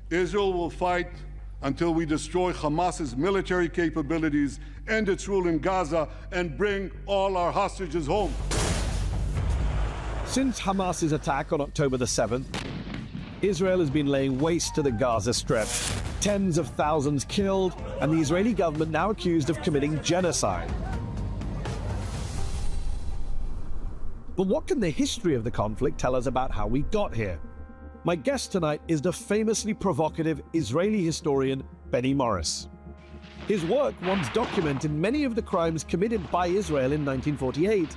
Israel will fight until we destroy Hamas's military capabilities, end its rule in Gaza, and bring all our hostages home. Since Hamas's attack on October the 7th, Israel has been laying waste to the Gaza Strip. Tens of thousands killed, and the Israeli government now accused of committing genocide. But what can the history of the conflict tell us about how we got here? My guest tonight is the famously provocative Israeli historian Benny Morris. His work once documented many of the crimes committed by Israel in 1948,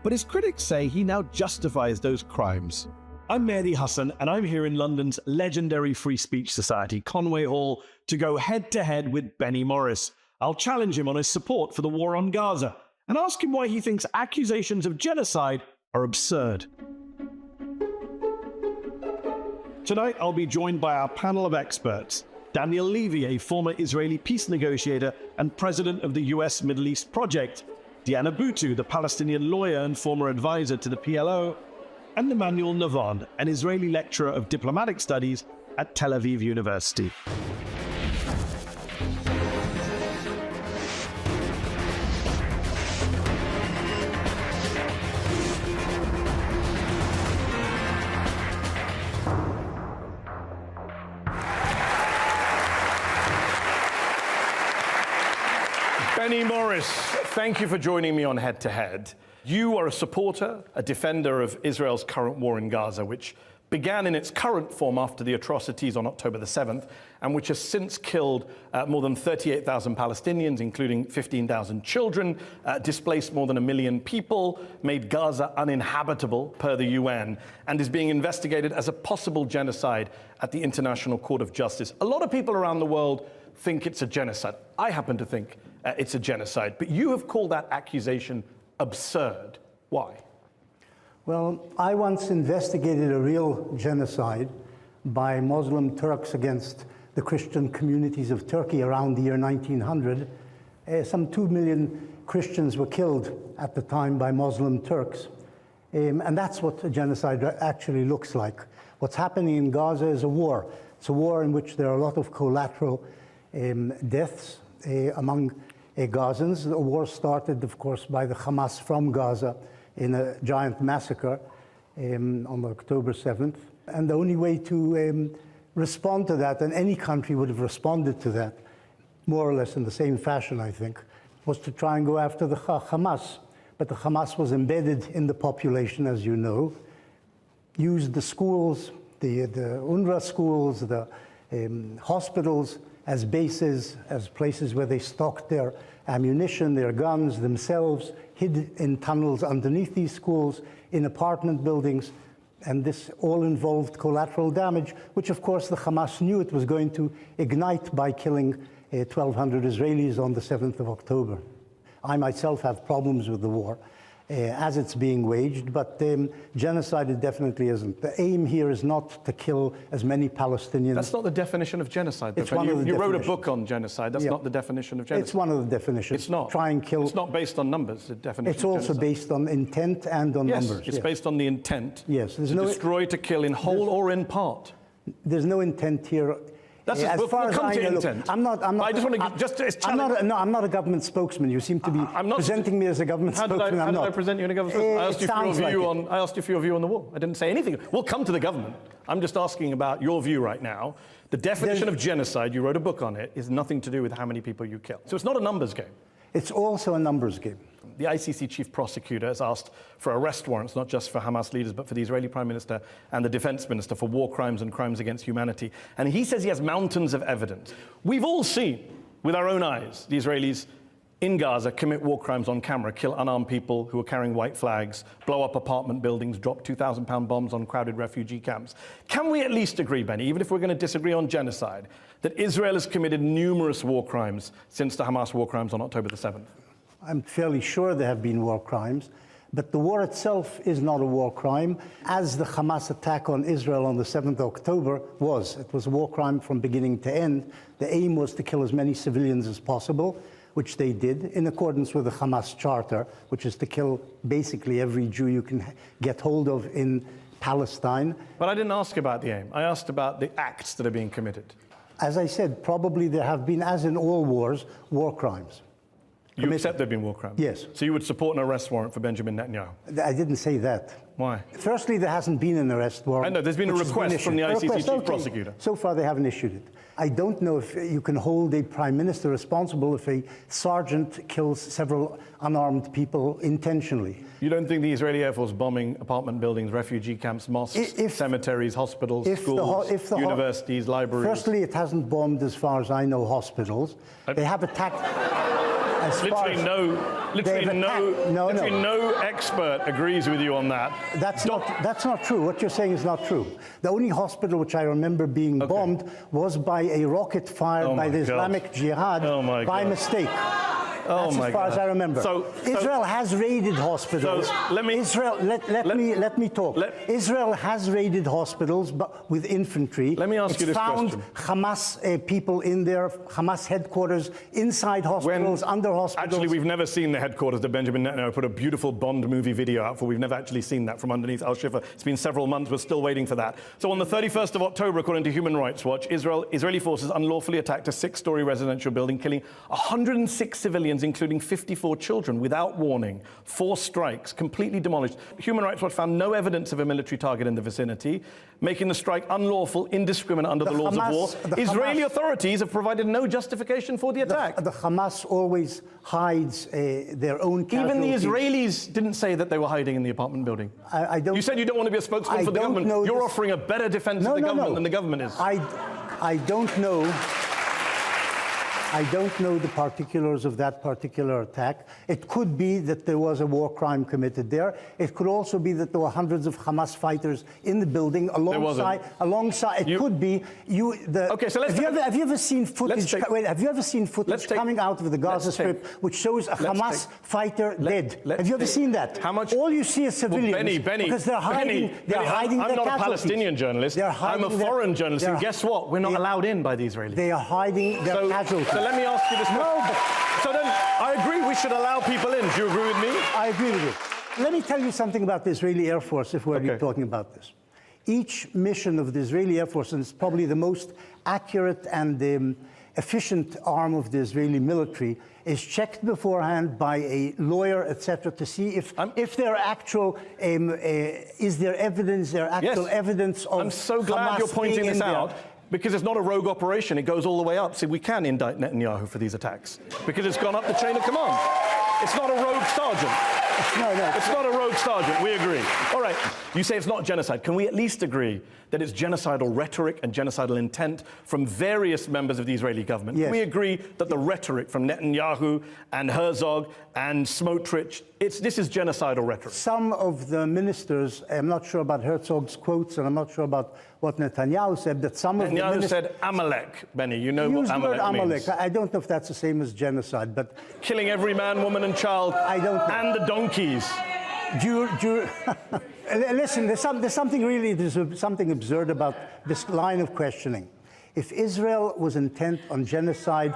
but his critics say he now justifies those crimes. I'm Mehdi Hasan, and I'm here in London's legendary Free Speech Society, Conway Hall, to go head-to-head with Benny Morris. I'll challenge him on his support for the war on Gaza and ask him why he thinks accusations of genocide are absurd. Tonight, I'll be joined by our panel of experts. Daniel Levy, a former Israeli peace negotiator and president of the US Middle East Project. Diana Boutou, the Palestinian lawyer and former advisor to the PLO. And Emmanuel Navon, an Israeli lecturer of diplomatic studies at Tel Aviv University. Benny Morris, thank you for joining me on Head to Head. You are a supporter, a defender of Israel's current war in Gaza, which began in its current form after the atrocities on October the 7th, and which has since killed more than 38,000 Palestinians, including 15,000 children, displaced more than 1 million people, made Gaza uninhabitable per the UN, and is being investigated as a possible genocide at the International Court of Justice. A lot of people around the world think it's a genocide. I happen to think it's a genocide, but you have called that accusation absurd. Why? Well, I once investigated a real genocide by Muslim Turks against the Christian communities of Turkey around the year 1900. Some 2 million Christians were killed at the time by Muslim Turks. And that's what a genocide actually looks like. What's happening in Gaza is a war. It's a war in which there are a lot of collateral deaths among Gazans. The war started, of course, by the Hamas from Gaza in a giant massacre on October 7th. And the only way to respond to that, and any country would have responded to that, more or less in the same fashion, I think, was to try and go after the Hamas. But the Hamas was embedded in the population, as you know, used the schools, the UNRWA schools, the hospitals, as bases, as places where they stocked their ammunition, their guns, themselves, hid in tunnels underneath these schools, in apartment buildings, and this all involved collateral damage, which of course the Hamas knew it was going to ignite by killing 1,200 Israelis on the 7th of October. I myself have problems with the war as it's being waged, but genocide it definitely isn't. The aim here is not to kill as many Palestinians. That's not the definition of genocide. It's one of the you wrote a book on genocide. That's not the definition of genocide. It's one of the definitions. It's not. Try and kill. It's not based on numbers, the definition It's also genocide. based on intent and on numbers. It's based on the intent to destroy, to kill in whole or in part. There's no intent here. As far as I know, look, I'm not a government spokesman. You seem to be presenting me as a government spokesman. How did I present you in a government spokesman? I asked you for your view on the war. I didn't say anything. We'll come to the government. I'm just asking about your view right now. The definition of genocide, you wrote a book on it, is nothing to do with how many people you kill. So it's not a numbers game. It's also a numbers game. The ICC chief prosecutor has asked for arrest warrants, not just for Hamas leaders, but for the Israeli prime minister and the defense minister for war crimes and crimes against humanity. And he says he has mountains of evidence. We've all seen with our own eyes the Israelis in Gaza commit war crimes on camera, kill unarmed people who are carrying white flags, blow up apartment buildings, drop 2,000-pound bombs on crowded refugee camps. Can we at least agree, Benny, even if we're going to disagree on genocide, that Israel has committed numerous war crimes since the Hamas war crimes on October the 7th? I'm fairly sure there have been war crimes, but the war itself is not a war crime, as the Hamas attack on Israel on the 7th of October was. It was a war crime from beginning to end. The aim was to kill as many civilians as possible, which they did, in accordance with the Hamas charter, which is to kill basically every Jew you can get hold of in Palestine. But I didn't ask about the aim. I asked about the acts that are being committed. As I said, probably there have been, as in all wars, war crimes. You accept there have been war crimes? Yes. So you would support an arrest warrant for Benjamin Netanyahu? I didn't say that. Why? Firstly, there hasn't been an arrest warrant. I know, there's been a request from the ICC chief prosecutor. So far, they haven't issued it. I don't know if you can hold a prime minister responsible if a sergeant kills several unarmed people intentionally. You don't think the Israeli Air Force bombing apartment buildings, refugee camps, mosques, cemeteries, hospitals, schools, universities, libraries? Firstly, it hasn't bombed, as far as I know, hospitals. They have attacked... Literally no expert agrees with you on that. That's not true. What you're saying is not true. The only hospital which I remember being bombed was by a rocket fired by the Islamic Jihad by mistake. That's as far as I remember. Israel has raided hospitals. Let me talk. Israel has raided hospitals, but with infantry. Let me ask you this question. It's found Hamas people in their Hamas headquarters, inside hospitals, under hospitals. Actually, we've never seen the headquarters that Benjamin Netanyahu put a beautiful Bond movie video out for. We've never actually seen that from underneath Al-Shifa. It's been several months. We're still waiting for that. So on the 31st of October, according to Human Rights Watch, Israeli forces unlawfully attacked a 6-story residential building, killing 106 civilians, including 54 children, without warning. 4 strikes, completely demolished. Human Rights Watch found no evidence of a military target in the vicinity, making the strike unlawful, indiscriminate under the laws of war. Israeli authorities have provided no justification for the attack. The Hamas always hides their own casualties. Even the Israelis didn't say that they were hiding in the apartment building. I don't. You said you don't want to be a spokesman for the government. You're offering a better defense of the government than the government is. I don't know. I don't know the particulars of that particular attack. It could be that there was a war crime committed there. It could also be that there were hundreds of Hamas fighters in the building alongside. It could be Okay, so let's. Have you ever seen footage? Have you ever seen footage coming out of the Gaza Strip which shows a Hamas fighter dead? Have you ever seen that? How much? All you see is civilians. Benny, because they're hiding. They're hiding. I'm not a Palestinian journalist. I'm a foreign journalist, and guess what? We're not allowed in by the Israelis. They are hiding their casualties. So let me ask you this question. So then, I agree we should allow people in. Do you agree with me? I agree with you. Let me tell you something about the Israeli Air Force, if we're talking about this. Each mission of the Israeli Air Force, and it's probably the most accurate and efficient arm of the Israeli military, is checked beforehand by a lawyer, etc., to see if there are actual, is there evidence, evidence of I'm so glad Hamas you're pointing being this in out. there. Because it's not a rogue operation, it goes all the way up. See, we can indict Netanyahu for these attacks because it's gone up the chain of command. It's not a rogue sergeant. It's not a rogue sergeant. We agree. All right. You say it's not genocide. Can we at least agree that it's genocidal rhetoric and genocidal intent from various members of the Israeli government? Yes. Can we agree that the rhetoric from Netanyahu and Herzog and Smotrich, this is genocidal rhetoric? Some of the ministers, I'm not sure about Herzog's quotes, and I'm not sure about what Netanyahu said, but some of the ministers... Netanyahu said Amalek, Benny. You know what Amalek means. I don't know if that's the same as genocide, but... Killing every man, woman and child. I don't know. And the donkeys. Listen, there's something absurd about this line of questioning. If Israel was intent on genocide,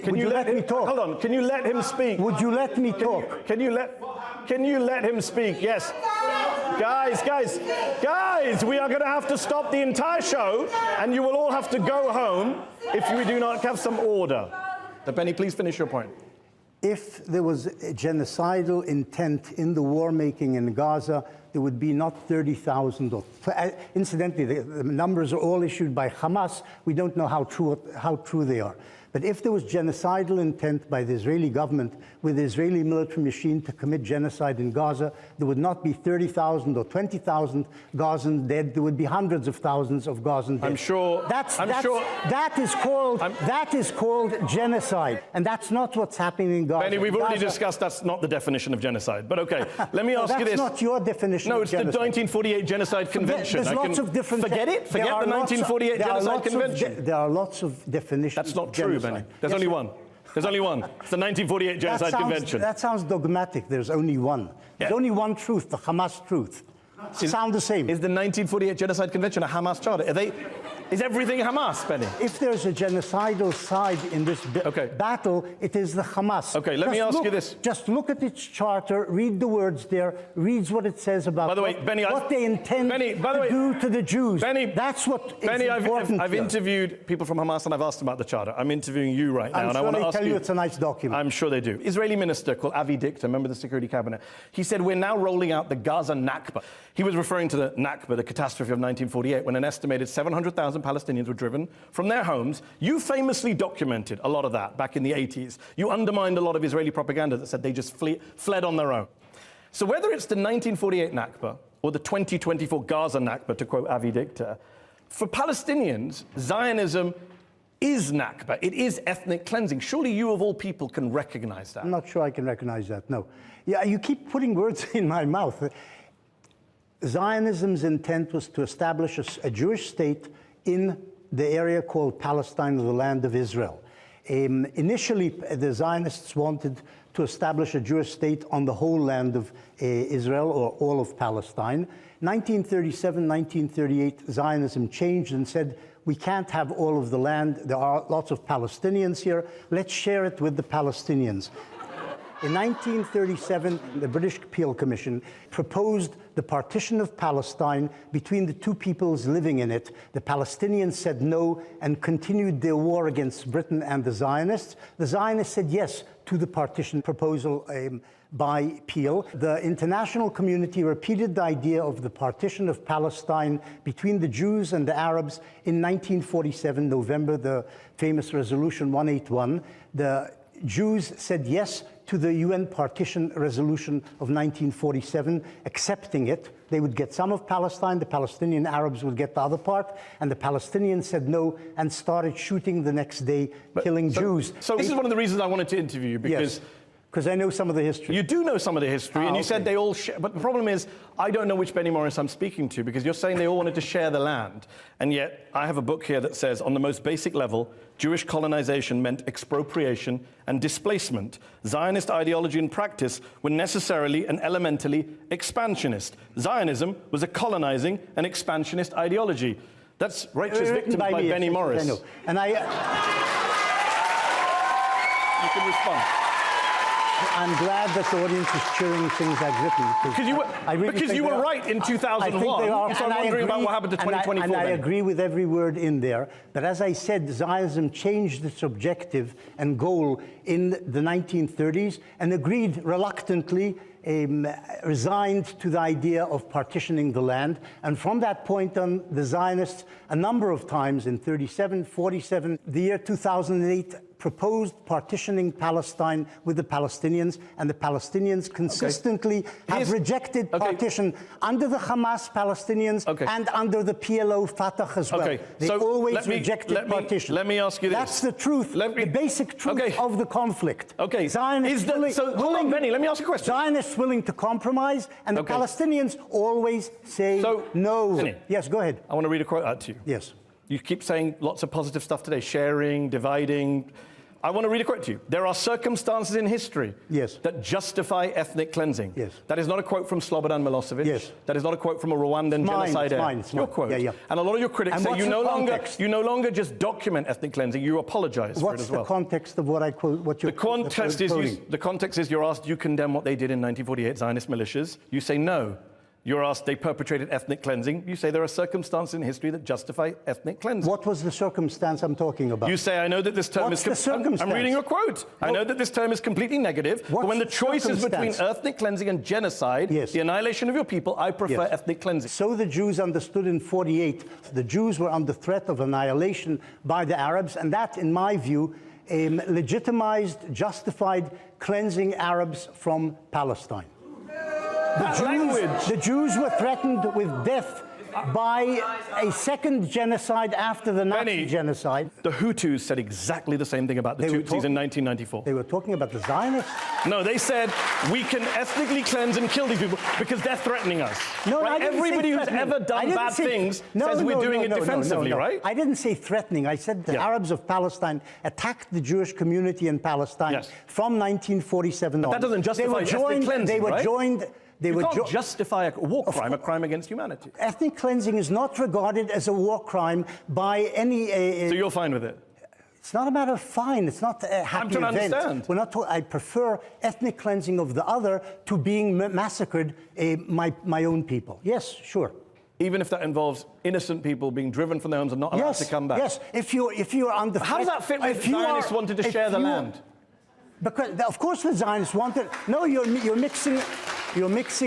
would you let me talk? Hold on. Can you let him speak? Would you let me talk? Can you let him speak? Yes. Guys, we are going to have to stop the entire show, and you will all have to go home if we do not have some order. Benny, please finish your point. If there was a genocidal intent in the war making in Gaza, there would be not 30,000 or... Incidentally, the numbers are all issued by Hamas. We don't know how true they are. But if there was genocidal intent by the Israeli government with the Israeli military machine to commit genocide in Gaza, there would not be 30,000 or 20,000 Gazans dead. There would be hundreds of thousands of Gazans dead. I'm sure. That is called genocide, and that's not what's happening in Gaza. Benny, we've already discussed that's not the definition of genocide. But okay, let me ask you this. That's not your definition. No, of it's the genocide. 1948 Genocide Convention. There's lots of different. Forget it. Forget the 1948 Genocide Convention. There are lots of definitions. That's not true, Benny. There's only one. There's only one. It's the 1948 Genocide Convention. That sounds dogmatic. There's only one. There's only one truth, the Hamas truth. Sound the same. Is the 1948 Genocide Convention a Hamas charter? Is everything Hamas, Benny? If there's a genocidal side in this battle, it is the Hamas. Okay, let me ask you this. Just look at its charter, read the words there, read what it says about what they intend to do to the Jews. That's what is important. I've interviewed people from Hamas and I've asked them about the charter. I'm interviewing you right now. I'm sure they tell you it's a nice document. I'm sure they do. Israeli minister called Avi Dikter, member of the Security Cabinet, he said, we're now rolling out the Gaza Nakba. He was referring to the Nakba, the catastrophe of 1948, when an estimated 700,000 Palestinians were driven from their homes. You famously documented a lot of that back in the 80s. You undermined a lot of Israeli propaganda that said they just fled on their own. So whether it's the 1948 Nakba or the 2024 Gaza Nakba, to quote Avi Dikter, for Palestinians, Zionism is Nakba. It is ethnic cleansing. Surely you, of all people, can recognize that. I'm not sure I can recognize that, no. Yeah, you keep putting words in my mouth. Zionism's intent was to establish a Jewish state in the area called Palestine, or the land of Israel. Initially, the Zionists wanted to establish a Jewish state on the whole land of Israel, or all of Palestine. 1937, 1938, Zionism changed and said, we can't have all of the land. There are lots of Palestinians here. Let's share it with the Palestinians. In 1937, the British Peel Commission proposed the partition of Palestine between the two peoples living in it. The Palestinians said no and continued their war against Britain and the Zionists. The Zionists said yes to the partition proposal by Peel. The international community repeated the idea of the partition of Palestine between the Jews and the Arabs in 1947, November, the famous Resolution 181. The Jews said yes to the UN partition resolution of 1947, accepting it. They would get some of Palestine, the Palestinian Arabs would get the other part, and the Palestinians said no and started shooting the next day, killing Jews. So this is one of the reasons I wanted to interview you, because... Yes. Because I know some of the history. You do know some of the history, and you said they all share. But the problem is, I don't know which Benny Morris I'm speaking to, because you're saying they all wanted to share the land. And yet, I have a book here that says, on the most basic level, Jewish colonization meant expropriation and displacement. Zionist ideology and practice were necessarily and elementally expansionist. Zionism was a colonizing and expansionist ideology. That's Righteous Victims by Benny Morris. I know. And you can respond. I'm glad that the audience is cheering things I've written. Because you were right in 2001. So I'm wondering about what happened to 2024. And I agree with every word in there. But as I said, Zionism changed its objective and goal in the 1930s and agreed reluctantly, resigned to the idea of partitioning the land. And from that point on, the Zionists, a number of times in 37, 47, the year 2008, proposed partitioning Palestine with the Palestinians, and the Palestinians consistently have rejected partition under the Hamas Palestinians and under the PLO Fatah as well. They always rejected partition. Let me ask you this. That's the truth, the basic truth of the conflict. Zionists hold on, Benny, let me ask you a question. Zionists willing to compromise, and the Palestinians always say no. Benny, yes, go ahead. I want to read a quote out to you. Yes. You keep saying lots of positive stuff today, sharing, dividing. I want to read a quote to you. There are circumstances in history that justify ethnic cleansing. Yes. That is not a quote from Slobodan Milosevic. Yes. That is not a quote from a Rwandan genocide. It's your quote. Yeah. And a lot of your critics say you no longer just document ethnic cleansing, you apologize for it as well. What's the context of what I quote? What you're the context is you're asked, do you condemn what they did in 1948, Zionist militias? You say no. You're asked, they perpetrated ethnic cleansing. You say there are circumstances in history that justify ethnic cleansing. What was the circumstance I'm talking about? You say, I know that this term I'm reading your quote. I know that this term is completely negative, but when the choice is between ethnic cleansing and genocide, the annihilation of your people, I prefer ethnic cleansing. So the Jews understood in 48, the Jews were under threat of annihilation by the Arabs, and that, in my view, legitimized, justified cleansing Arabs from Palestine. The Jews were threatened with death by a second genocide after the Nazi genocide. The Hutus said exactly the same thing about the Tutsis in 1994. They were talking about the Zionists? No, they said we can ethnically cleanse and kill these people because they're threatening us. No, right? Everybody who's ever done bad things says we're doing it defensively, right? I didn't say threatening. I said the Arabs of Palestine attacked the Jewish community in Palestine from 1947 on. But that doesn't justify ethnic cleansing, They were joined They You can't justify a war crime, a crime against humanity. Ethnic cleansing is not regarded as a war crime by any... So you're fine with it? It's not a matter of fine. It's not a happy event. I'm trying to understand. We're not. I prefer ethnic cleansing of the other to being massacred my own people. Yes, sure. Even if that involves innocent people being driven from their homes and not allowed to come back? Yes, if you're on the... How does that fit with Zionists wanted to share the land? Because, of course, the Zionists wanted... No, you're mixing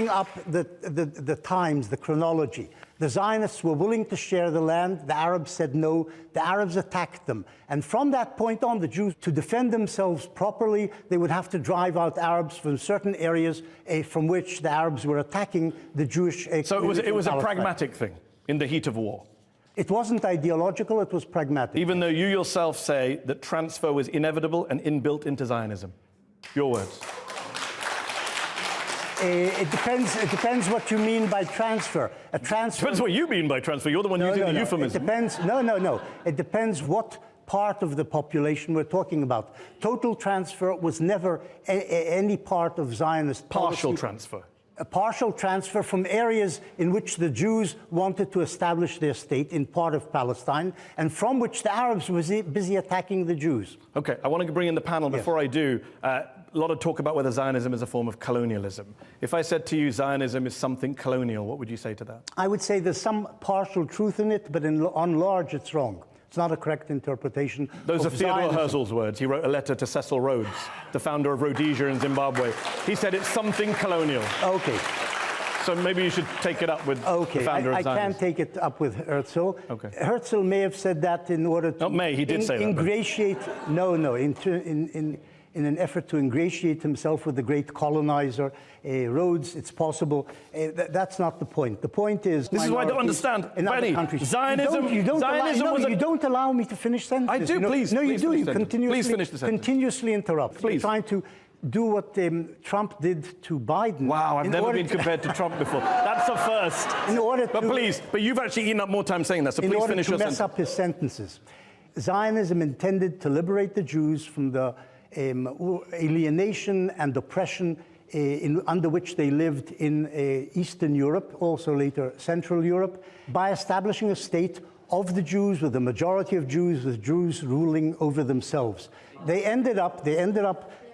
up the times, the chronology. The Zionists were willing to share the land. The Arabs said no. The Arabs attacked them. And from that point on, the Jews, to defend themselves properly, they would have to drive out Arabs from certain areas from which the Arabs were attacking the Jewish community. So it was a pragmatic thing in the heat of war? It wasn't ideological, it was pragmatic. Even though you yourself say that transfer was inevitable and inbuilt into Zionism. Your words. It depends what you mean by transfer. A transfer... Depends what you mean by transfer. You're the one using the euphemism. It depends... No. It depends what part of the population we're talking about. Total transfer was never any part of Zionist policy. Partial transfer. A partial transfer from areas in which the Jews wanted to establish their state in part of Palestine, and from which the Arabs were busy attacking the Jews. Okay, I want to bring in the panel. Before I do, a lot of talk about whether Zionism is a form of colonialism. If I said to you Zionism is something colonial, what would you say to that? I would say there's some partial truth in it, but on large it's wrong. It's not a correct interpretation. Those are Theodore Herzl's words. He wrote a letter to Cecil Rhodes, the founder of Rhodesia in Zimbabwe. He said it's something colonial. Okay. So maybe you should take it up with the founder of Zionism. I can't take it up with Herzl. Okay. Herzl may have said that in order to... Not may, he did say that. Ingratiate... No, in an effort to ingratiate himself with the great colonizer, Rhodes, it's possible. That's not the point. The point is... This is why I don't understand. Benny, Zionism... You don't allow me to finish sentences. I do, please. No, you do. You please finish the sentence. Continuously interrupt. Please. You're trying to do what Trump did to Biden. Wow, I've never been compared to Trump before. That's a first. But you've actually eaten up more time saying that, so please finish your sentence. In order to mess up his sentences. Zionism intended to liberate the Jews from the alienation and oppression under which they lived in Eastern Europe, also later Central Europe, by establishing a state of the Jews, with a majority of Jews, with Jews ruling over themselves. They ended up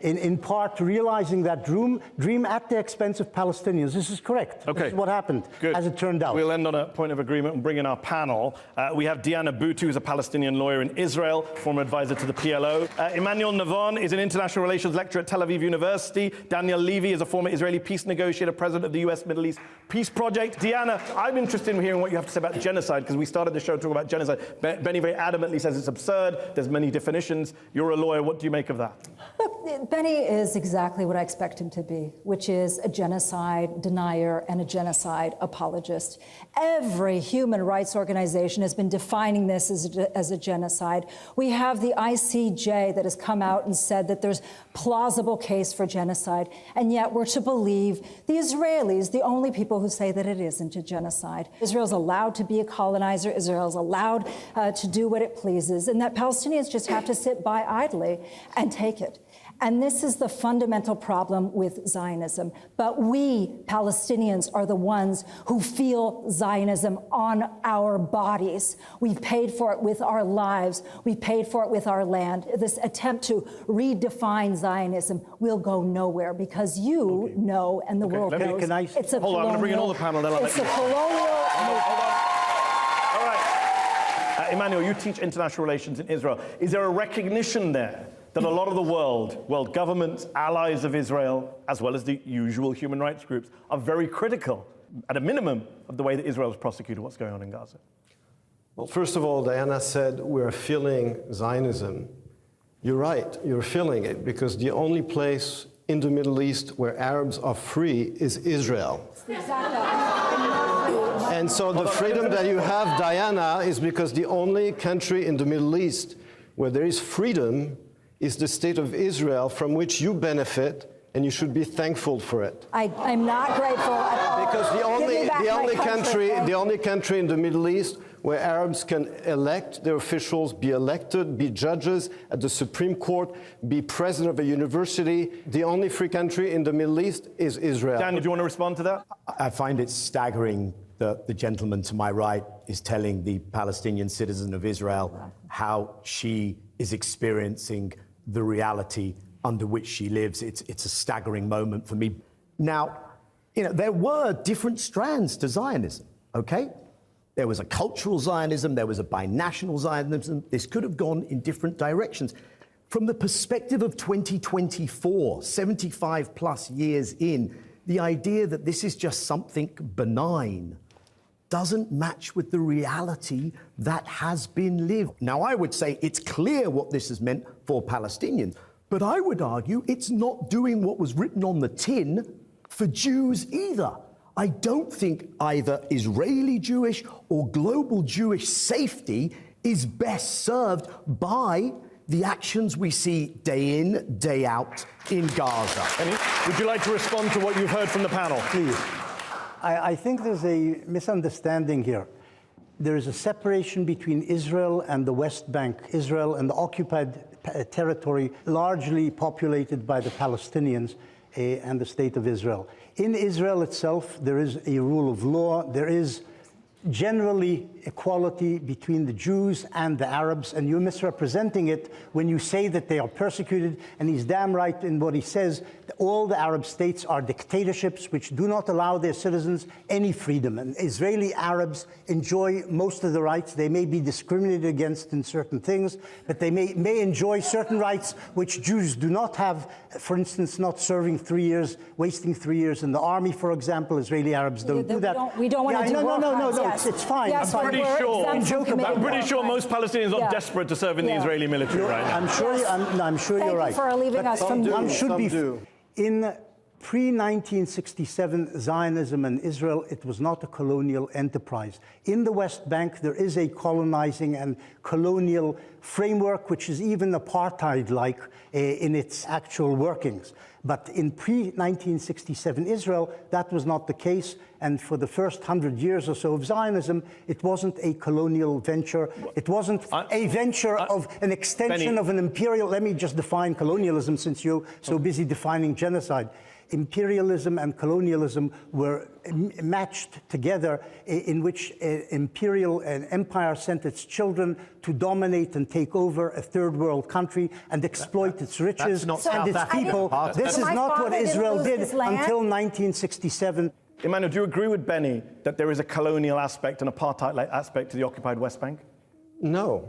in part realizing that dream at the expense of Palestinians. This is correct. Okay. This is what happened, as it turned out. We'll end on a point of agreement and bring in our panel. We have Diana Boutou, who's a Palestinian lawyer in Israel, former advisor to the PLO. Emmanuel Navon is an international relations lecturer at Tel Aviv University. Daniel Levy is a former Israeli peace negotiator, president of the US Middle East Peace Project. Diana, I'm interested in hearing what you have to say about genocide, because we started the show talking about genocide. Benny very adamantly says it's absurd. There's many definitions. You're a lawyer. What do you make of that? Look, Benny is exactly what I expect him to be, which is a genocide denier and a genocide apologist. Every human rights organization has been defining this as a genocide. We have the ICJ that has come out and said that there's plausible case for genocide, and yet we're to believe the Israelis, the only people who say that it isn't a genocide. Israel's allowed to be a colonizer. Israel's allowed to do what it pleases, and that Palestinians just have to sit by idly and take it. And this is the fundamental problem with Zionism. But we, Palestinians, are the ones who feel Zionism on our bodies. We've paid for it with our lives. We've paid for it with our land. This attempt to redefine Zionism will go nowhere, because you know, and the world knows, it's a colonial... Hold on, I'm going to bring in all the panel. It's a colonial... All right. Emmanuel, you teach international relations in Israel. Is there a recognition there that a lot of the world governments, allies of Israel, as well as the usual human rights groups, are very critical, at a minimum, of the way that Israel has prosecuted what's going on in Gaza? Well, first of all, Diana said we're feeling Zionism. You're right, you're feeling it, because the only place in the Middle East where Arabs are free is Israel. And so the freedom that you have, Diana, is because the only country in the Middle East where there is freedom is the state of Israel, from which you benefit, and you should be thankful for it. I'm not grateful at all. Because the only country in the Middle East where Arabs can elect their officials, be elected, be judges at the Supreme Court, be president of a university. The only free country in the Middle East is Israel. Daniel, do you want to respond to that? I find it staggering that the gentleman to my right is telling the Palestinian citizen of Israel how she is experiencing the reality under which she lives. It's a staggering moment for me. Now, there were different strands to Zionism, okay? There was a cultural Zionism, there was a binational Zionism. This could have gone in different directions. From the perspective of 2024, 75 plus years in, the idea that this is just something benign doesn't match with the reality that has been lived. Now, I would say it's clear what this has meant for Palestinians, but I would argue it's not doing what was written on the tin for Jews either. I don't think either Israeli Jewish or global Jewish safety is best served by the actions we see day in, day out in Gaza. Would you like to respond to what you've heard from the panel? Please. I think there's a misunderstanding here. There is a separation between Israel and the West Bank, Israel and the occupied territory largely populated by the Palestinians and the State of Israel. In Israel itself, there is a rule of law. There is generally equality between the Jews and the Arabs, and you're misrepresenting it when you say that they are persecuted, and he's damn right in what he says. All the Arab states are dictatorships which do not allow their citizens any freedom, and Israeli Arabs enjoy most of the rights. They may be discriminated against in certain things, but they may enjoy certain rights which Jews do not have. For instance, not serving 3 years, wasting 3 years in the army, for example. Israeli Arabs don't do that. We don't want to do No, it's fine. Yes, I'm pretty sure most Palestinians are Yeah. desperate to serve in the Israeli military right now. I'm sure you're right. Thank you for leaving us from One should be in pre-1967 Zionism in Israel, it was not a colonial enterprise. In the West Bank, there is a colonizing and colonial framework, which is even apartheid-like in its actual workings. But in pre-1967 Israel, that was not the case. And for the first 100 years or so of Zionism, it wasn't a colonial venture. It wasn't a venture of an extension of an imperial. Let me just define colonialism, since you're so busy defining genocide. Imperialism and colonialism were matched together, in which an empire sent its children to dominate and take over a third world country and exploit its riches and its people. This is not what Israel did until 1967. Emmanuel, do you agree with Benny that there is a colonial aspect, an apartheid-like aspect to the occupied West Bank? No.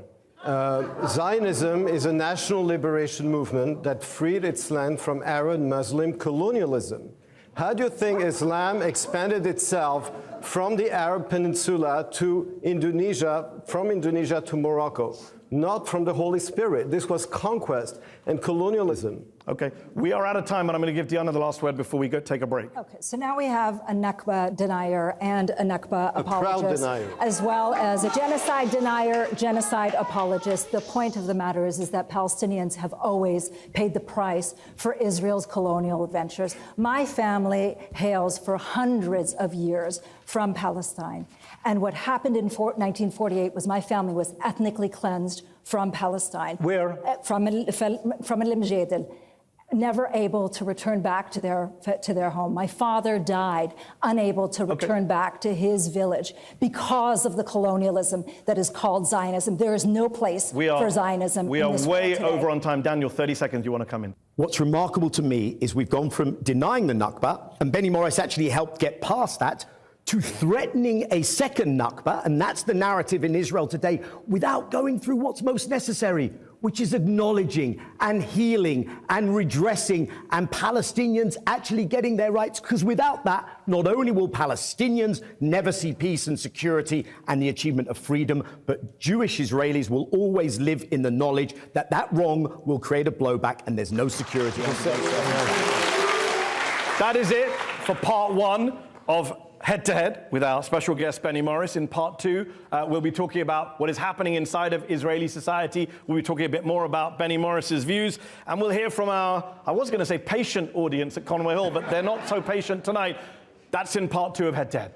Zionism is a national liberation movement that freed its land from Arab Muslim colonialism. How do you think Islam expanded itself from the Arab Peninsula to Indonesia, from Indonesia to Morocco? Not from the Holy Spirit. This was conquest and colonialism. Okay, we are out of time, and I'm going to give Diana the last word before we take a break. Okay, so now we have a Nakba denier and a Nakba apologist, as well as a genocide denier, genocide apologist. The point of the matter is that Palestinians have always paid the price for Israel's colonial adventures. My family hails for hundreds of years from Palestine. And what happened in 1948 was my family was ethnically cleansed from Palestine. Where? From Al-Mjadel. Never able to return back to their home. My father died unable to return back to his village because of the colonialism that is called Zionism. There is no place for Zionism. We are way over on time. Daniel, 30 seconds, you want to come in. What's remarkable to me is we've gone from denying the Nakba, and Benny Morris actually helped get past that, to threatening a second Nakba, and that's the narrative in Israel today, without going through what's most necessary, which is acknowledging and healing and redressing and Palestinians actually getting their rights, because without that, not only will Palestinians never see peace and security and the achievement of freedom, but Jewish Israelis will always live in the knowledge that that wrong will create a blowback and there's no security. That is it for part one of Head-to-Head with our special guest, Benny Morris. In part two, we'll be talking about what is happening inside of Israeli society. We'll be talking a bit more about Benny Morris's views. And we'll hear from our, I was going to say patient audience at Conway Hall, but they're not so patient tonight. That's in part two of Head-to-Head.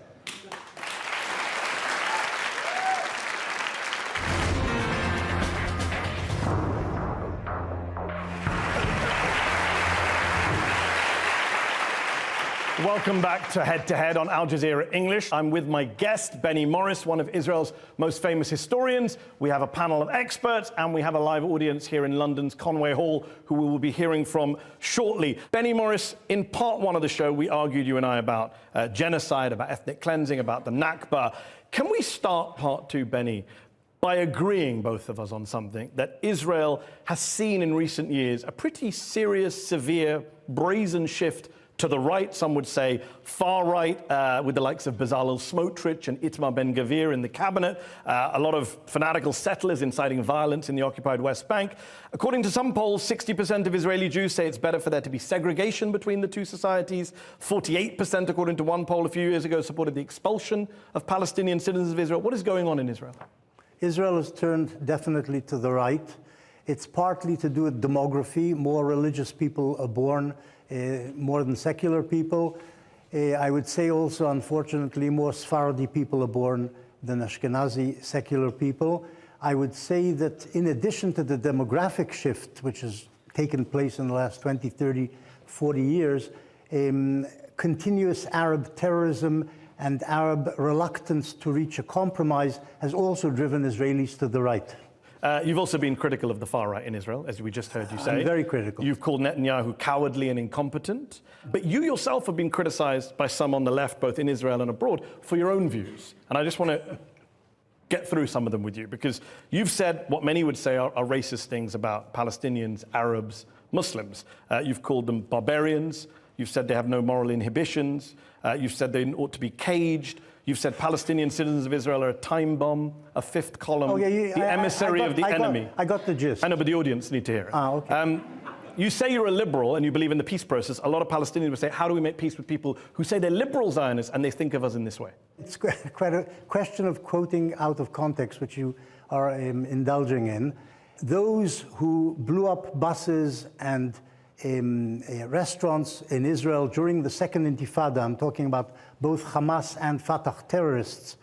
Welcome back to Head on Al Jazeera English. I'm with my guest, Benny Morris, one of Israel's most famous historians. We have a panel of experts, and we have a live audience here in London's Conway Hall, who we will be hearing from shortly. Benny Morris, in part one of the show, we argued, you and I, about genocide, about ethnic cleansing, about the Nakba. Can we start part two, Benny, by agreeing, both of us, on something, that Israel has seen in recent years a pretty serious, severe, brazen shift to the right, some would say far right, with the likes of Bezalel Smotrich and Itamar Ben-Gvir in the cabinet, a lot of fanatical settlers inciting violence in the occupied West Bank. According to some polls, 60% of Israeli Jews say it's better for there to be segregation between the two societies. 48%, according to one poll a few years ago, supported the expulsion of Palestinian citizens of Israel. What is going on in Israel? Israel has turned definitely to the right. It's partly to do with demography. More religious people are born, more than secular people. I would say also, unfortunately, more Sephardi people are born than Ashkenazi secular people. I would say that in addition to the demographic shift, which has taken place in the last 20, 30, 40 years, continuous Arab terrorism and Arab reluctance to reach a compromise has also driven Israelis to the right. You've also been critical of the far right in Israel, as we just heard you say. I'm very critical. You've called Netanyahu cowardly and incompetent. But you yourself have been criticized by some on the left, both in Israel and abroad, for your own views. And I just want to get through some of them with you, because you've said what many would say are racist things about Palestinians, Arabs, Muslims. You've called them barbarians. You've said they have no moral inhibitions. You've said they ought to be caged. You've said Palestinian citizens of Israel are a time bomb, a fifth column, the emissary of the enemy. I got the gist. I know, but the audience need to hear it. Okay. You say you're a liberal and you believe in the peace process. A lot of Palestinians would say, how do we make peace with people who say they're liberal Zionists and they think of us in this way? It's quite a question of quoting out of context, which you are indulging in. Those who blew up buses and restaurants in Israel during the Second Intifada, I'm talking about both Hamas and Fatah terrorists,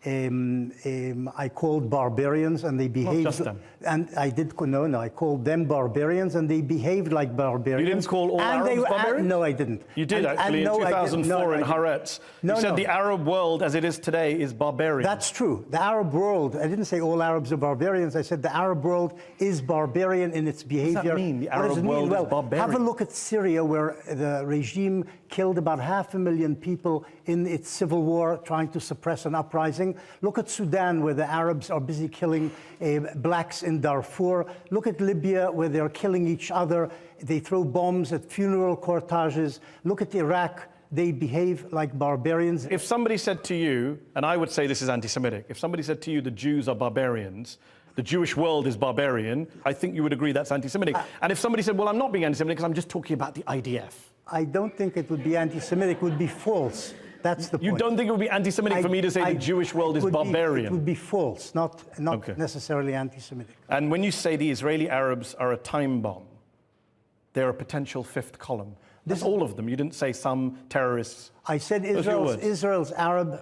I called barbarians, and they behaved. Not just them. And I did no. I called them barbarians, and they behaved like barbarians. You didn't call all Arabs barbarians? No, I didn't. You did actually in 2004 in Haaretz. You said the Arab world, as it is today, is barbarian. That's true. The Arab world. I didn't say all Arabs are barbarians. I said the Arab world is barbarian in its behavior. What does that mean? The Arab world is barbarian. Have a look at Syria, where the regime killed about 500,000 people in its civil war, trying to suppress an uprising. Look at Sudan, where the Arabs are busy killing blacks in Darfur. Look at Libya, where they're killing each other. They throw bombs at funeral corteges. Look at Iraq. They behave like barbarians. If somebody said to you, and I would say this is anti-Semitic, if somebody said to you the Jews are barbarians, the Jewish world is barbarian, I think you would agree that's anti-Semitic. And if somebody said, well, I'm not being anti-Semitic because I'm just talking about the IDF. I don't think it would be anti-Semitic. It would be false. That's the point. You don't think it would be anti-Semitic for me to say the Jewish world is barbarian? It would be false, not necessarily anti-Semitic. And when you say the Israeli Arabs are a time bomb, they're a potential fifth column. That's all of them. You didn't say some terrorists. I said Israel's Arab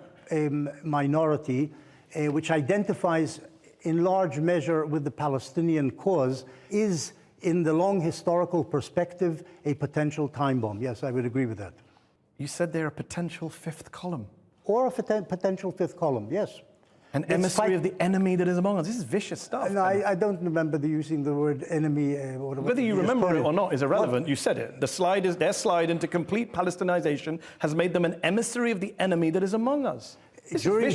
minority, which identifies in large measure with the Palestinian cause, is, in the long historical perspective, a potential time bomb. Yes, I would agree with that. You said they're a potential fifth column. Or a potential fifth column, yes. An emissary of the enemy that is among us. This is vicious stuff. No, I don't remember using the word enemy. Whether you remember it or not is irrelevant. You said it. Their slide into complete Palestinization has made them an emissary of the enemy that is among us. During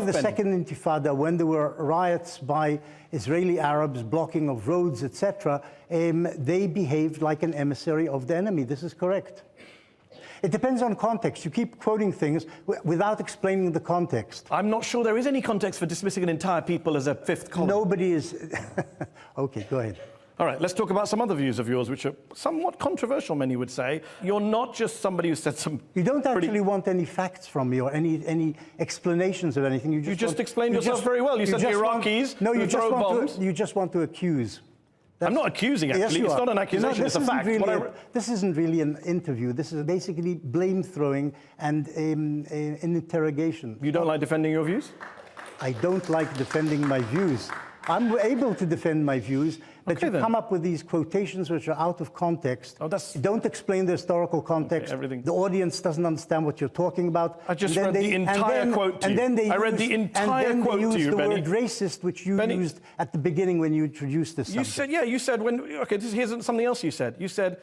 the Second Intifada, when there were riots by Israeli Arabs, blocking of roads, etc., they behaved like an emissary of the enemy. This is correct. It depends on context. You keep quoting things without explaining the context. I'm not sure there is any context for dismissing an entire people as a fifth column. Nobody is. Okay, go ahead. All right, let's talk about some other views of yours, which are somewhat controversial, many would say. You're not just somebody who said some... You don't actually want any facts from me or any explanations of anything. You just explained yourself very well. You said the Iraqis who throw bombs. You just want to accuse. I'm not accusing, actually. It's not an accusation, it's a fact. This isn't really an interview. This is basically blame-throwing and an interrogation. You don't like defending your views? I don't like defending my views. I'm able to defend my views, but Okay, you then. come up with these quotations which are out of context. Oh, that's- You don't explain the historical context. Okay, everything- The audience doesn't understand what you're talking about. I just And read then the entire quote to and you. then they I read use- the entire and then quote they to use you, the Benny. word racist, which you Benny- used at the beginning when you introduced this You subject. said, yeah, you said when, okay, here's something else you said. You said,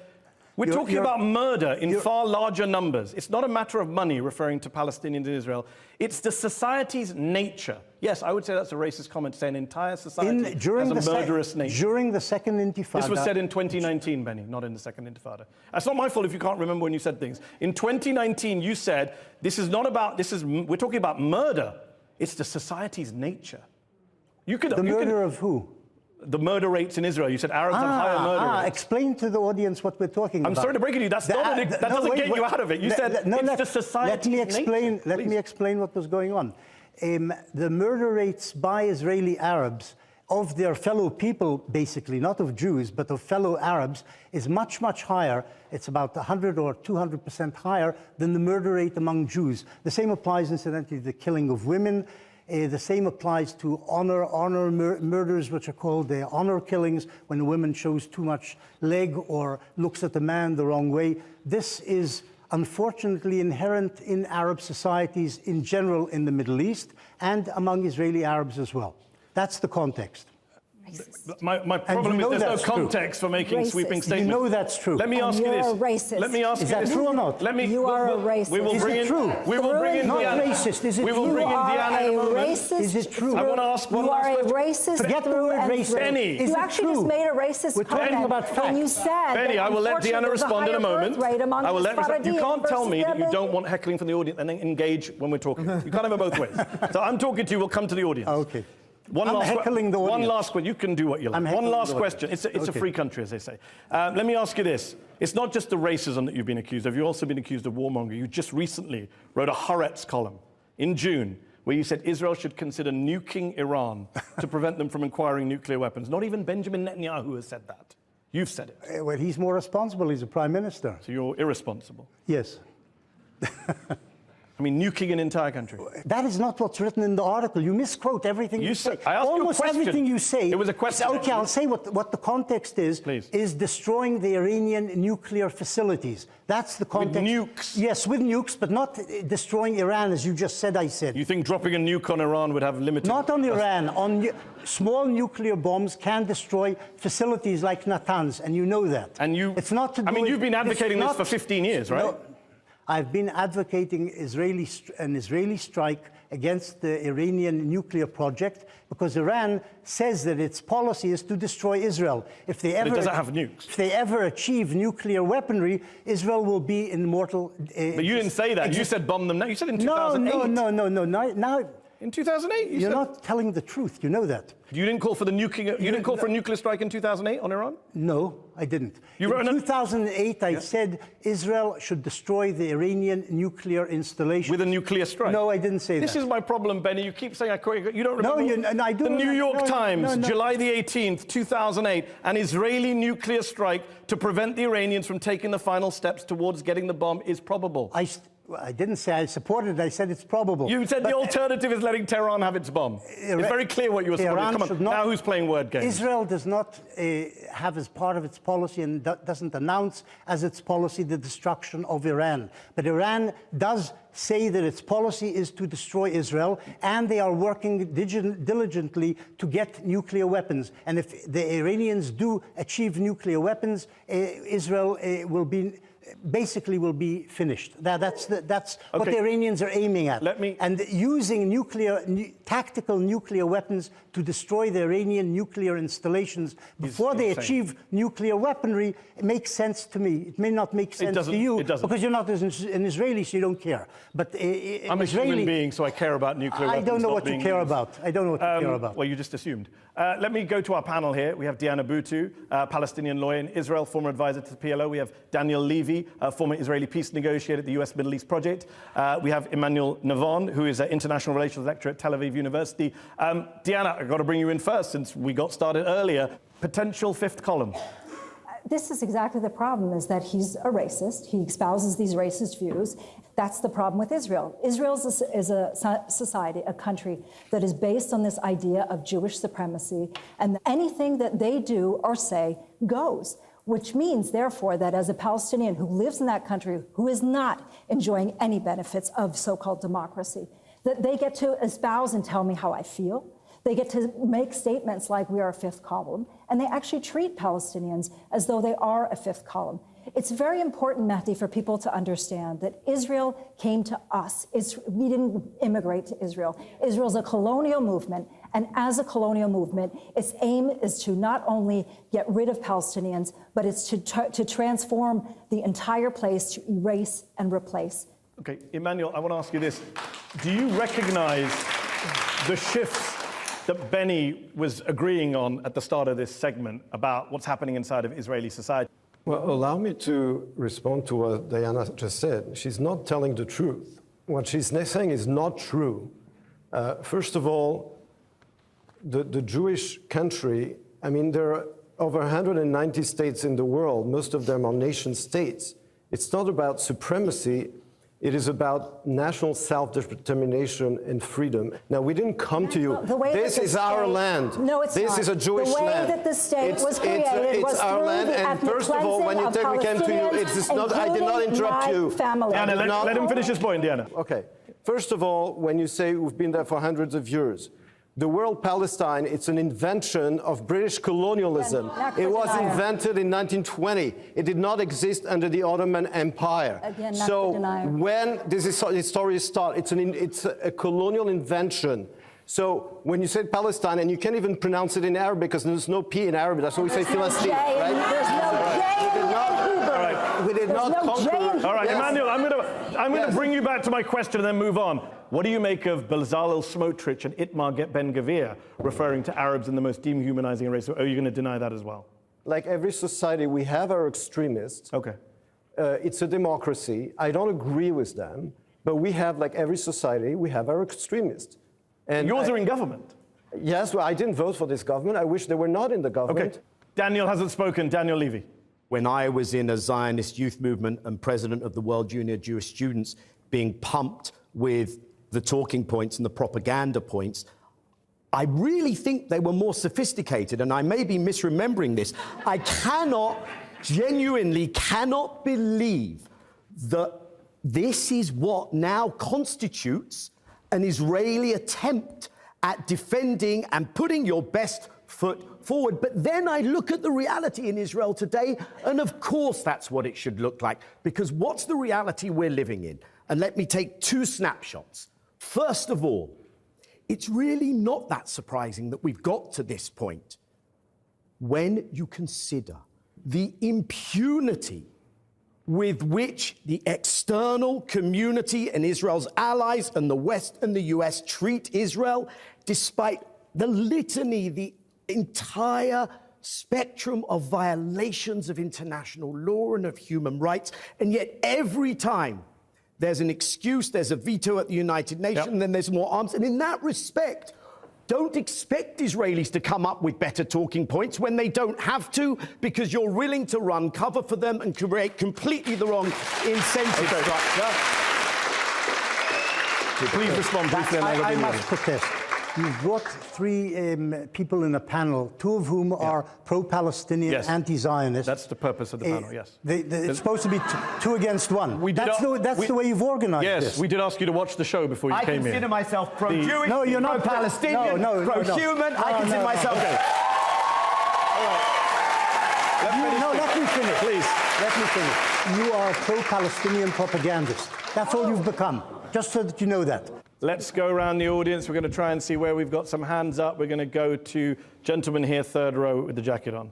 we're talking you're- about murder in far larger numbers. It's not a matter of money, referring to Palestinians in Israel. It's the society's nature. Yes, I would say that's a racist comment to say an entire society has a murderous nature. During the Second Intifada... This was said in 2019, Benny, not in the Second Intifada. It's not my fault if you can't remember when you said things. In 2019, you said, we're talking about murder. It's the society's nature. The murder of who? The murder rates in Israel. You said Arabs have higher murder rates. Explain to the audience what we're talking about. I'm sorry to break it to you. That doesn't get you out of it. You said it's the society's nature. Let me explain what was going on. The murder rates by Israeli Arabs of their fellow people, basically, not of Jews, but of fellow Arabs, is much, much higher. It's about 100 or 200% higher than the murder rate among Jews. The same applies, incidentally, to the killing of women. The same applies to honor murders, which are called honor killings, when a woman shows too much leg or looks at a man the wrong way. This is unfortunately inherent in Arab societies in general in the Middle East and among Israeli Arabs as well. That's the context. My problem is there's no context for making sweeping statements. You know that's true. Let me ask you this. You're a racist. Let me ask Is you that this. true or not? You are a racist. We will Is bring it in. true? We will bring in Not Diana. racist. Is it We will true? bring in Diana in a moment. Racist. Is it true? I want to ask one You last are a question. racist. Forget the word racist. Benny. Is You it actually just true? made a racist We're talking comment about when you facts. said Benny, that I will let Diana unfortunately respond in a there's higher moment. birth rate among I will let Sephardim you can't tell me that you versus don't want heckling from the audience and then engage when we're talking. You can't have it both ways. So I'm talking to you. We'll come to the audience. Okay. I'm heckling the audience. One last question. You can do what you like. One last question. It's a free country, as they say. Let me ask you this. It's not just the racism that you've been accused of. You've also been accused of warmongering. You just recently wrote a Haaretz column in June where you said Israel should consider nuking Iran to prevent them from acquiring nuclear weapons. Not even Benjamin Netanyahu has said that. You've said it. Well, he's more responsible. He's a prime minister. So you're irresponsible. Yes. I mean, nuking an entire country. That is not what's written in the article. You misquote everything you say. I asked you a Almost question. everything you say. It was a question. Okay, I'll say what the context is. Please. Is destroying the Iranian nuclear facilities. That's the context. With nukes? Yes, with nukes, but not destroying Iran, as you just said, I said. You think dropping a nuke on Iran would have limited... Not on Iran. Small nuclear bombs can destroy facilities like Natanz, and you know that. And you... It's not to do I mean, with- you've been advocating this for 15 years, right? No, I've been advocating an Israeli strike against the Iranian nuclear project because Iran says that its policy is to destroy Israel. If they ever, it doesn't have nukes. If they ever achieve nuclear weaponry, Israel will be in mortal... But you didn't say that. You said bomb them now. You said in 2008. No. Now, in 2008, you're not telling the truth. You know that. You didn't call for the nuking. You didn't call for a nuclear strike in 2008 on Iran? No, I didn't. You wrote in 2008, I said Israel should destroy the Iranian nuclear installation. With a nuclear strike? No, I didn't say This that. is my problem, Benny. You keep saying you don't remember. No, I do. The New York Times, no. July the 18th, 2008, an Israeli nuclear strike to prevent the Iranians from taking the final steps towards getting the bomb is probable. I didn't say I supported it. I said it's probable. You said the alternative is letting Tehran have its bomb. It's very clear what you were supporting. Come on, now who's playing word games? Israel does not have as part of its policy and doesn't announce as its policy the destruction of Iran. But Iran does say that its policy is to destroy Israel, and they are working diligently to get nuclear weapons. And if the Iranians do achieve nuclear weapons, Israel will be finished. That's what the Iranians are aiming at. And using tactical nuclear weapons to destroy the Iranian nuclear installations before they achieve nuclear weaponry, it makes sense to me. It may not make sense to you because you're not an Israeli, so you don't care. But I'm a human being, so I care about nuclear weapons. I don't know what you care about. I don't know what you care about. Well, you just assumed. Let me go to our panel here. We have Diana Boutou, Palestinian lawyer in Israel, former advisor to the PLO. We have Daniel Levy, former Israeli peace negotiator at the US Middle East Project. We have Emmanuel Navon, who is an international relations lecturer at Tel Aviv University. Diana, I've got to bring you in first since we got started earlier. Potential fifth column. This is exactly the problem, is that he's a racist. He espouses these racist views. That's the problem with Israel. Israel is a society, a country that is based on this idea of Jewish supremacy, and anything that they do or say goes, which means, therefore, that as a Palestinian who lives in that country, who is not enjoying any benefits of so-called democracy, that they get to espouse and tell me how I feel. They get to make statements like we are a fifth column, and they actually treat Palestinians as though they are a fifth column. It's very important, Mehdi, for people to understand that Israel came to us. We didn't immigrate to Israel. Israel's a colonial movement, and as a colonial movement, its aim is to not only get rid of Palestinians, but it's to transform the entire place, to erase and replace. Okay, Emmanuel, I want to ask you this. Do you recognize the shifts that Benny was agreeing on at the start of this segment about what's happening inside of Israeli society? Well, allow me to respond to what Diana just said. She's not telling the truth. What she's saying is not true. First of all, the Jewish country, I mean, there are over 190 states in the world. Most of them are nation states. It's not about supremacy. It is about national self-determination and freedom. Now, we didn't come to you. This is our land. No, it's not. This is a Jewish land. The way that the state was created was our through land. the And first of all, when you take we came to you, it's not. I did not interrupt you. Diana, let him finish his point, Diana. Okay. First of all, when you say we've been there for hundreds of years, the word Palestine, it's an invention of British colonialism. It was invented in 1920. It did not exist under the Ottoman Empire. Again, so when this story starts, it's a colonial invention. So when you say Palestine, and you can't even pronounce it in Arabic because there's no P in Arabic, that's why we say Philistine, right? There's no J in Hebrew. We did not conquer. All right, Emmanuel, I'm going to bring you back to my question and then move on. What do you make of Bezalel Smotrich and Itamar Ben-Gvir referring to Arabs in the most dehumanizing race? Are you going to deny that as well? Like every society, we have our extremists. Okay. It's a democracy. I don't agree with them, but we have, like every society, we have our extremists. And yours are in government. Yes, well, I didn't vote for this government. I wish they were not in the government. Okay. Daniel hasn't spoken. Daniel Levy. When I was in a Zionist youth movement and president of the World Junior Jewish Students, being pumped with the talking points and the propaganda points, I really think they were more sophisticated, and I may be misremembering this. I genuinely cannot believe that this is what now constitutes an Israeli attempt at defending and putting your best foot forward. But then I look at the reality in Israel today, and of course that's what it should look like, because what's the reality we're living in? And let me take two snapshots. First of all, it's really not that surprising that we've got to this point when you consider the impunity with which the external community and Israel's allies and the West and the US treat Israel, despite the litany, the entire spectrum of violations of international law and of human rights. And yet every time there's an excuse, there's a veto at the United Nations, and then there's more arms. And in that respect, don't expect Israelis to come up with better talking points when they don't have to, because you're willing to run cover for them and create completely the wrong incentive structure. Please respond briefly. I must protest. You've brought three people in a panel, two of whom are pro-Palestinian, anti-Zionist. That's the purpose of the panel, yes. It's supposed to be two against one. That's the way you've organized this. Yes, we did ask you to watch the show before you came in. I consider myself pro-Jewish, no, you're not pro-Palestinian, pro-human. I consider myself... Okay. All right. Let me finish. Please. Let me finish. You are a pro-Palestinian propagandist. That's all you've become, just so that you know that. Let's go around the audience. We're going to try and see where we've got some hands up. We're going to go to gentleman here, third row with the jacket on.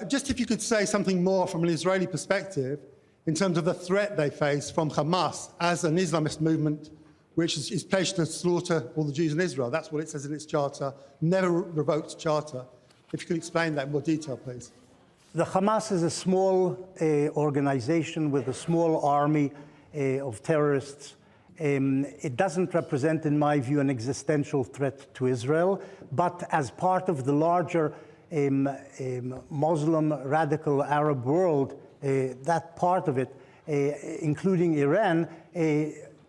Just if you could say something more from an Israeli perspective in terms of the threat they face from Hamas as an Islamist movement which is pledged to slaughter all the Jews in Israel. That's what it says in its charter, never revoked charter. If you could explain that in more detail, please. The Hamas is a small organization with a small army of terrorists. It doesn't represent, in my view, an existential threat to Israel, but as part of the larger Muslim radical Arab world, that part of it, including Iran,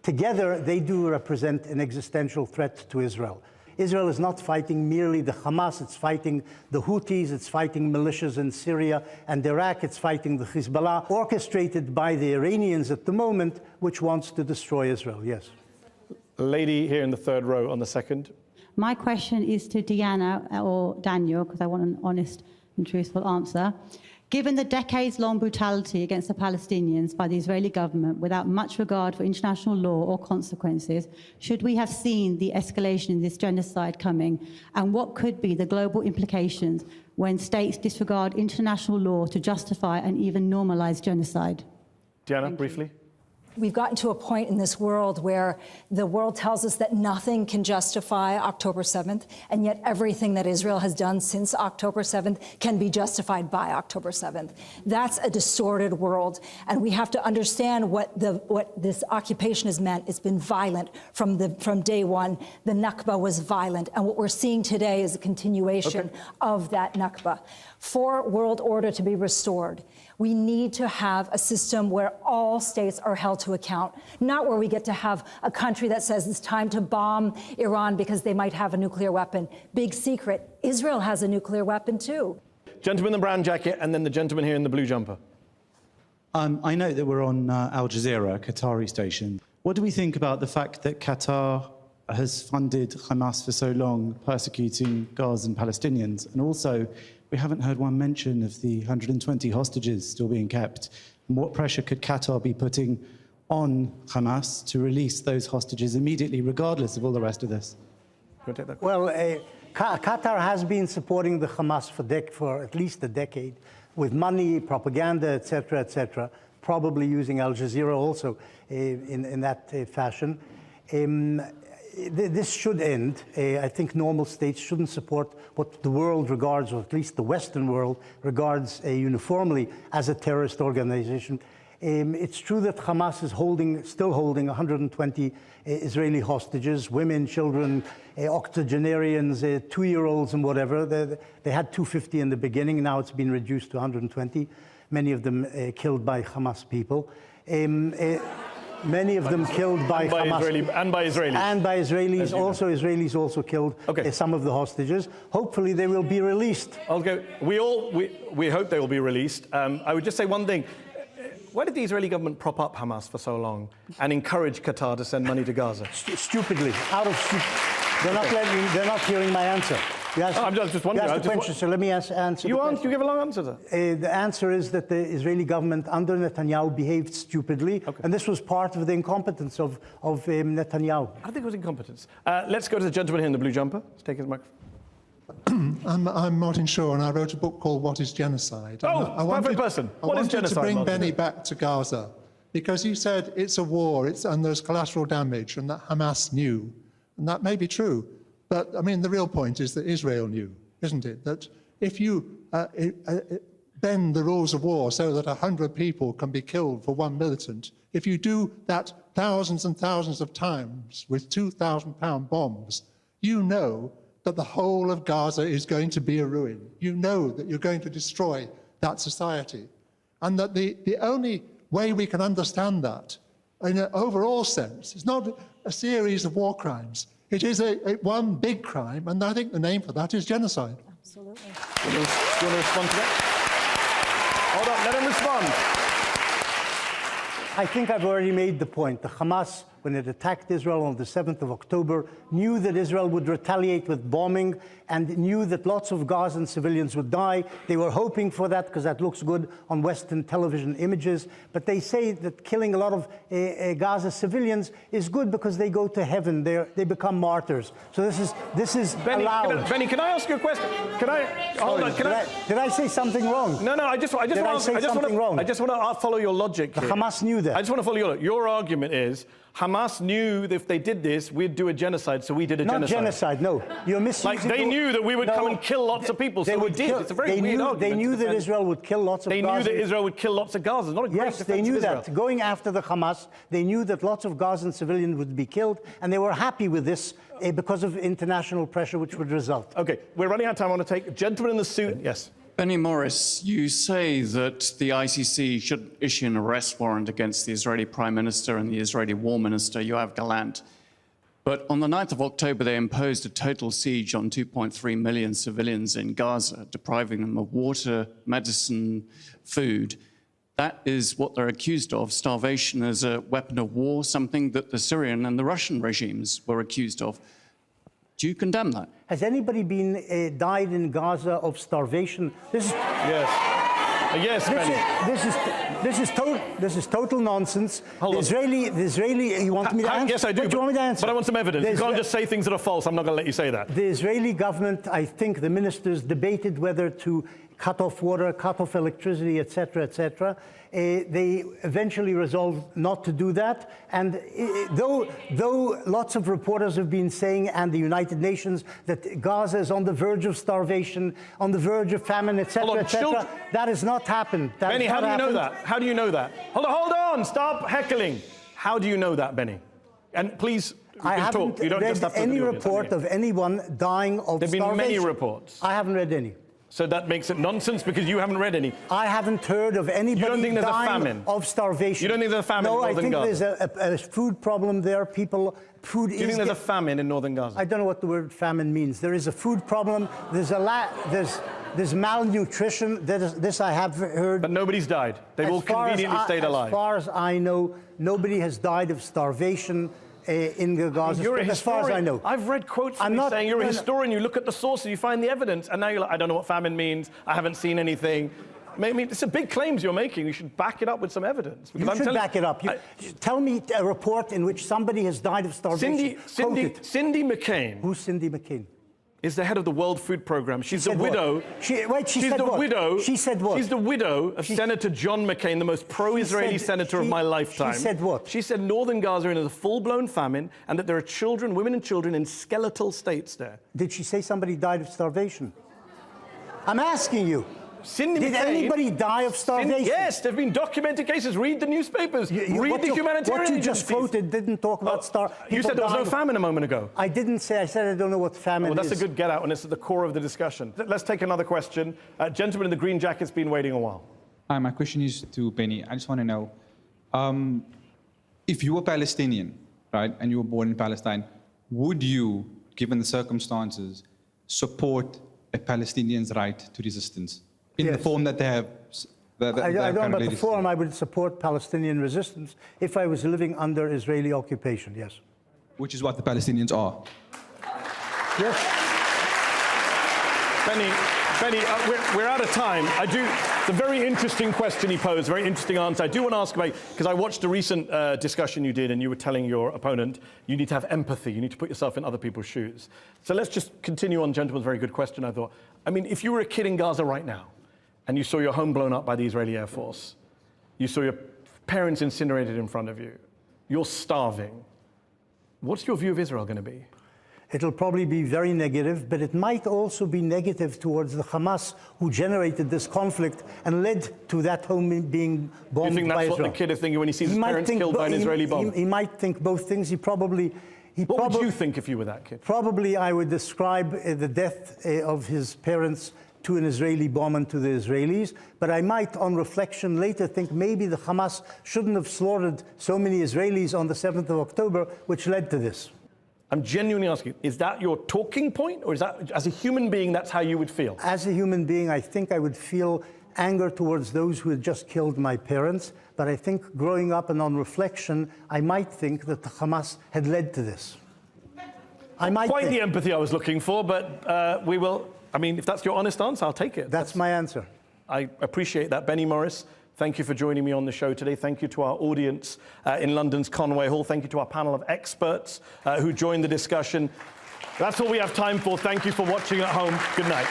together they do represent an existential threat to Israel. Israel is not fighting merely the Hamas, it's fighting the Houthis, it's fighting militias in Syria and Iraq, it's fighting the Hezbollah, orchestrated by the Iranians at the moment, which wants to destroy Israel, yes. Lady here in the third row on the second. My question is to Diana or Daniel, because I want an honest and truthful answer. Given the decades-long brutality against the Palestinians by the Israeli government without much regard for international law or consequences, should we have seen the escalation in this genocide coming? And what could be the global implications when states disregard international law to justify and even normalize genocide? Diana, briefly. We've gotten to a point in this world where the world tells us that nothing can justify October 7th, and yet everything that Israel has done since October 7th can be justified by October 7th. That's a distorted world, and we have to understand what this occupation has meant. It's been violent from day one. The Nakba was violent, and what we're seeing today is a continuation of that Nakba. For world order to be restored, we need to have a system where all states are held to account, not where we get to have a country that says it's time to bomb Iran because they might have a nuclear weapon. Big secret, Israel has a nuclear weapon too. Gentleman in the brown jacket and then the gentleman here in the blue jumper. I know that we're on Al Jazeera, a Qatari station. What do we think about the fact that Qatar has funded Hamas for so long, persecuting Gazan Palestinians? And also, we haven't heard one mention of the 120 hostages still being kept. And what pressure could Qatar be putting on Hamas to release those hostages immediately, regardless of all the rest of this? Well, Qatar has been supporting the Hamas for at least a decade with money, propaganda, etc., probably using Al Jazeera also in that fashion. This should end. I think normal states shouldn't support what the world regards, or at least the Western world regards uniformly as a terrorist organization. It's true that Hamas is still holding 120 Israeli hostages, women, children, octogenarians, 2-year-olds and whatever. They had 250 in the beginning, now it's been reduced to 120, many of them killed by Hamas people. Many of them killed by Hamas. And by Israelis. And by Israelis. Israelis also killed some of the hostages. Hopefully they will be released. We hope they will be released. I would just say one thing. Why did the Israeli government prop up Hamas for so long and encourage Qatar to send money to Gaza? Stupidly. They're not hearing my answer. I'm just wondering. You asked the question, so let me answer the question. You give a long answer to that. The answer is that the Israeli government under Netanyahu behaved stupidly, and this was part of the incompetence of Netanyahu. I think it was incompetence. Let's go to the gentleman here in the blue jumper. Let's take his microphone. I'm Martin Shaw, and I wrote a book called What is Genocide? Perfect person. What is genocide, I wanted to bring Martin? Benny back to Gaza, because he said it's a war, and there's collateral damage, and that Hamas knew. And that may be true. But, I mean, the real point is that Israel knew, isn't it? That if you bend the rules of war so that 100 people can be killed for one militant, if you do that thousands and thousands of times with 2,000-pound bombs, you know that the whole of Gaza is going to be a ruin. You know that you're going to destroy that society. And that the only way we can understand that in an overall sense is not a series of war crimes. It is one big crime, and I think the name for that is genocide. Absolutely. Do you want to respond to that? Hold on, let him respond. I think I've already made the point. The Hamas, when it attacked Israel on the 7th of October, knew that Israel would retaliate with bombing and knew that lots of Gazan civilians would die. They were hoping for that because that looks good on Western television images. But they say that killing a lot of Gaza civilians is good because they go to heaven. They become martyrs. So this is Benny, allowed. Benny, can I ask you a question? Did I say something wrong? No, I just want to follow your logic here. The Hamas knew that. I just want to follow your logic. Your argument is Hamas Hamas knew that if they did this, we'd do a genocide, so we did a genocide. Not genocide, no. You're misusing. Like, they knew that we would come and kill lots of people, so we did. It's a very weird argument. They knew that Israel would kill lots of Gazans. They knew that Israel would kill lots of Gazans. Not a great defense of Israel. Yes, they knew that. Going after the Hamas, they knew that lots of Gazan civilians would be killed, and they were happy with this because of international pressure which would result. Okay, we're running out of time. I want to take a gentleman in the suit. Yes. Benny Morris, you say that the ICC should issue an arrest warrant against the Israeli Prime Minister and the Israeli War Minister, Yoav Gallant. But on the 9th of October, they imposed a total siege on 2.3 million civilians in Gaza, depriving them of water, medicine, food. That is what they're accused of, starvation as a weapon of war, something that the Syrian and the Russian regimes were accused of. Do you condemn that? Has anybody died in Gaza of starvation? Yes. Yes, Benny. This is total nonsense. Hold on. The Israeli. You want me to answer? Yes, I do. But you want me to answer? But I want some evidence. You can't just say things that are false. I'm not going to let you say that. The Israeli government, I think, the ministers debated whether to cut off water, cut off electricity, etc., etc. They eventually resolved not to do that. And though lots of reporters have been saying, and the United Nations, that Gaza is on the verge of starvation, on the verge of famine, etc., etc., that has not happened. Benny, how do you know that? How do you know that? Hold on, stop heckling. How do you know that, Benny? And please, I haven't read any report of anyone dying of starvation. There have been many reports. I haven't read any. So that makes it nonsense because you haven't read any. I haven't heard of anybody dying of starvation. You don't think there's a famine in northern Gaza? No, I think there's a food problem there. Do you think there's a famine in northern Gaza? I don't know what the word famine means. There is a food problem. There's malnutrition. This I have heard. But nobody's died. They've all conveniently stayed alive. As far as I know, nobody has died of starvation in Gaza, as far as I know. I've read quotes from you saying you're a historian, you look at the sources, you find the evidence, and now you're like, I don't know what famine means, I haven't seen anything. I mean, it's a big claims you're making. You should back it up with some evidence. You should back it up. Tell me a report in which somebody has died of starvation. Cindy McCain. Who's Cindy McCain? Is the head of the World Food Programme. She's the widow. She said what? She said what? She's the widow of Senator John McCain, the most pro-Israeli senator of my lifetime. She said what? She said northern Gaza is a full-blown famine and that there are children, women and children in skeletal states there. Did she say somebody died of starvation? I'm asking you. Did anybody die of starvation? Yes, there have been documented cases. Read the newspapers. Read the humanitarian What you just quoted didn't talk about starvation. You said there was no famine a moment ago. I didn't say. I said I don't know what famine is. Well, that's a good get-out, and it's at the core of the discussion. Let's take another question. Gentleman in the green jacket's been waiting a while. Hi, my question is to Benny. I just want to know, if you were Palestinian, right, and you were born in Palestine, would you, given the circumstances, support a Palestinian's right to resistance? In the form that they have. I don't know about the form. I would support Palestinian resistance if I was living under Israeli occupation, yes. Which is what the Palestinians are. Yes. Benny, we're out of time. It's a very interesting question he posed, very interesting answer. I do want to ask about, because I watched a recent discussion you did and you were telling your opponent, you need to have empathy, you need to put yourself in other people's shoes. So let's just continue on gentleman's very good question, I thought. I mean, if you were a kid in Gaza right now, and you saw your home blown up by the Israeli Air Force, you saw your parents incinerated in front of you, you're starving, what's your view of Israel going to be? It'll probably be very negative, but it might also be negative towards the Hamas who generated this conflict and led to that home being bombed by Israel. You think that's what the kid is thinking when he sees his parents killed by an Israeli bomb? He might think both things. What would you think if you were that kid? Probably I would describe the death of his parents to an Israeli bomb and to the Israelis, but I might, on reflection, later think maybe the Hamas shouldn't have slaughtered so many Israelis on the 7th of October, which led to this. I'm genuinely asking, is that your talking point, or is that, as a human being, that's how you would feel? As a human being, I think I would feel anger towards those who had just killed my parents, but I think growing up and on reflection, I might think that the Hamas had led to this. Quite the empathy I was looking for, but we will... I mean, if that's your honest answer, I'll take it. That's my answer. I appreciate that. Benny Morris, thank you for joining me on the show today. Thank you to our audience in London's Conway Hall. Thank you to our panel of experts who joined the discussion. That's all we have time for. Thank you for watching at home. Good night.